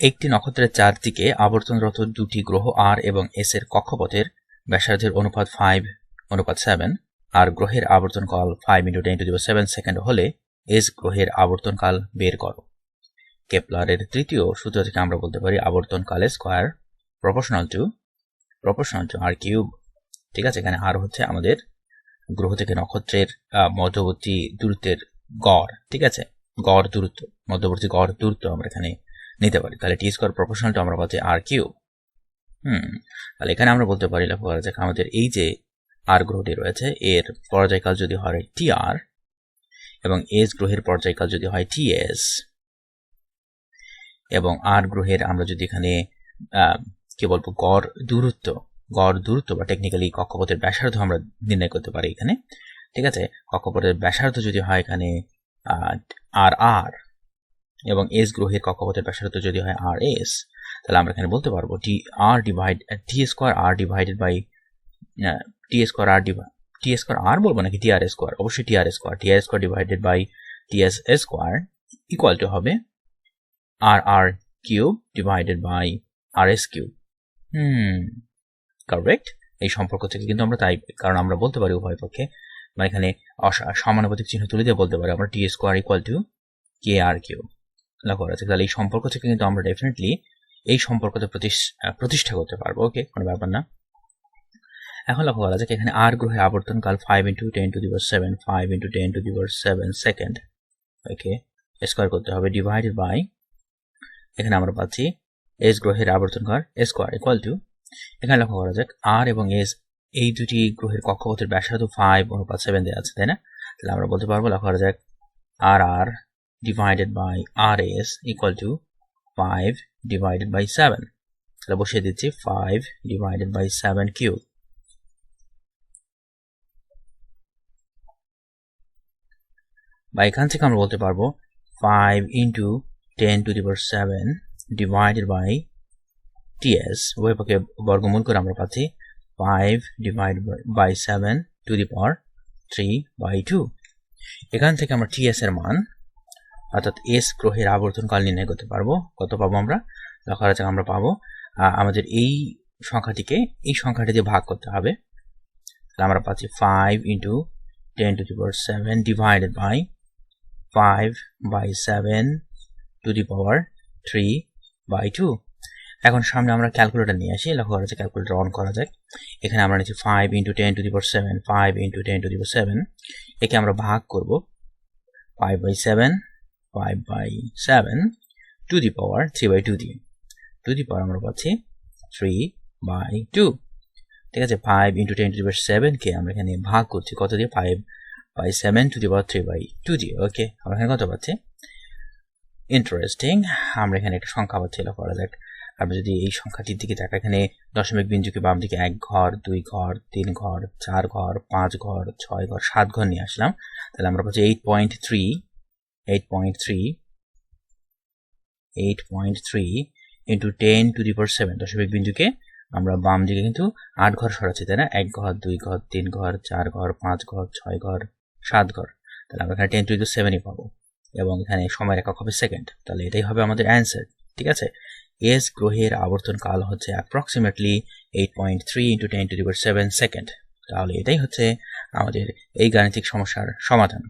একটি নক্ষত্রের চারদিকে আবর্তনরত দুটি গ্রহ আর এবং এস এর কক্ষপথের ব্যাসার্ধের অনুপাত 5:7 আর গ্রহের আবর্তনকাল 5 × 10⁷ সেকেন্ড হলে এস গ্রহের আবর্তনকাল বের করো। কেপলারের তৃতীয় সূত্র থেকে আমরা বলতে পারি আবর্তনকালের square proportional to R cube. ঠিক আছে, এখানে আর হচ্ছে আমাদের গ্রহ থেকে নক্ষত্রের মধ্যবর্তী দূরত্বের গড়। ঠিক আছে, গড় দূরত্ব, মধ্যবর্তী গড় দূরত্ব আমরা এখানে নিতে পারি। তাহলে টি স্কয়ার প্রপোর্শনাল টু আমরা পাচ্ছি আর কিউব। তাহলে এখানে আমরা বলতে পারি, লক্ষ্য করা যাক, আমাদের এই যে আর গ্রহটি রয়েছে এর পর্যায়কাল যদি হয় টি আর এবং এস গ্রহের পর্যায়কাল যদি হয় টি এস এবং আর গ্রহের আমরা যদি এখানে কি বলবো গড় দূরত্ব বা টেকনিক্যালি কক্ষপথের ব্যাসার্ধ আমরা নির্ণয় করতে পারি এখানে। ঠিক আছে, কক্ষপথের ব্যাসার্ধ যদি হয় এখানে আর এবং এস গ্রহের কক্ষপথের ব্যাসার্ধ যদি হয় আর এস, তাহলে আমরা এখানে বলতে পারবো টি স্কয়ার আর বলবো নাকি টি আর স্কয়ার, অবশ্যই T R square divided by T S square equal to হবে R cube divided by R S cube. Correct. এই সম্পর্ক থেকে কিন্তু আমরা তাই, কারণ আমরা বলতে পারি উভয় পক্ষে মানে এখানে সমানুপাতিক চিহ্ন তুলে দিয়ে বলতে পারি আমরা T square equal to K R cube. লক্ষ্য করা যাক, তাহলে এই সম্পর্ক থেকে কিন্তু আমরা ডেফিনেটলি এই সম্পর্কতে প্রতিষ্ঠা করতে পারবো। ওকে, কোনো ব্যাপার না। এখন লক্ষ্য করা যাক, এখানে আর গ্রহের আবর্তনকাল 5 × 10⁷ সেকেন্ড। ওকে, স্কয়ার করতে হবে ডিভাইডেড বাই, এখানে আমরা পাচ্ছি এস গ্রহের আবর্তনকাল স্কয়ার ইকুয়াল টু, এখানে লক্ষ্য করা যাক আর এবং এস এই দুটি গ্রহের কক্ষপথের ব্যাসার্ধ 5:7 দেওয়া আছে, তাই না? তাহলে আমরা বলতে পারবো, লক্ষ্য করা যাক, R divided by R S equal to 5/7। তাহলে বসিয়ে দিচ্ছি 5/7 কিউব। বা এখান থেকে আমরা বলতে পারবো 5 × 10⁷ ডিভাইডেড বাই টিএস, উভয় পক্ষে বর্গমূল করে আমরা পাচ্ছি 5/7⁵/2। এখান থেকে আমরা টিএস এর মান অর্থাৎ এস গ্রহের আবর্তনকাল নির্ণয় করতে পারবো। কত পাবো আমরা? লক্ষ্য করা যাক, আমরা পাবো আমাদের এই সংখ্যাটিকে এই সংখ্যাটি দিয়ে ভাগ করতে হবে। তাহলে আমরা পাচ্ছি 5 × 10⁷ ডিভাইডেড বাই 5/7⁵/2। এখন সামনে আমরা ক্যালকুলেটর নিয়ে আসি। লক্ষ্য করা যাক, ক্যালকুলেটর অন করা যাক। এখানে আমরা নিচ্ছি 5 × 10⁷ একে আমরা ভাগ করব 5/7 টু দি পাওয়ার 3/2 দিয়ে। টু দি পাওয়ার আমরা পাচ্ছি 3/2। ঠিক আছে, 5 × 10⁷ কে আমরা এখানে ভাগ করছি কত দিয়ে? 5/7 টু দি পাওয়ার 3/2 দিয়ে। ওকে, আমরা এখানে কত পাচ্ছি? ইন্টারেস্টিং, আমরা এখানে একটা সংখ্যা পাচ্ছি। লক্ষ্য করা যাক, আমরা যদি এই সংখ্যাটির দিকে তাকাই, এখানে দশমিক বিন্দুকে বাম দিকে 1 ঘর 2 ঘর 3 ঘর 4 ঘর 5 ঘর 6 ঘর 7 ঘর নিয়ে আসলাম, তাহলে আমরা পাচ্ছি 8.3 × 10⁷ দশমিক বিন্দুকে আমরা বাম দিকে কিন্তু 8 ঘর সরাচ্ছি, তাই না? 1 ঘর 2 ঘর 3 ঘর 4 ঘর 5 ঘর 6 ঘর 7 ঘর, তাহলে আমরা এখানে 10⁷ পাবো এবং এখানে সময়ের একক হবে সেকেন্ড। তাহলে এটাই হবে আমাদের অ্যান্সার। ঠিক আছে, এস গ্রহের আবর্তন কাল হচ্ছে অ্যাপ্রক্সিমেটলি 8.3 × 10⁷ সেকেন্ড। তাহলে এটাই হচ্ছে আমাদের এই গাণিতিক সমস্যার সমাধান।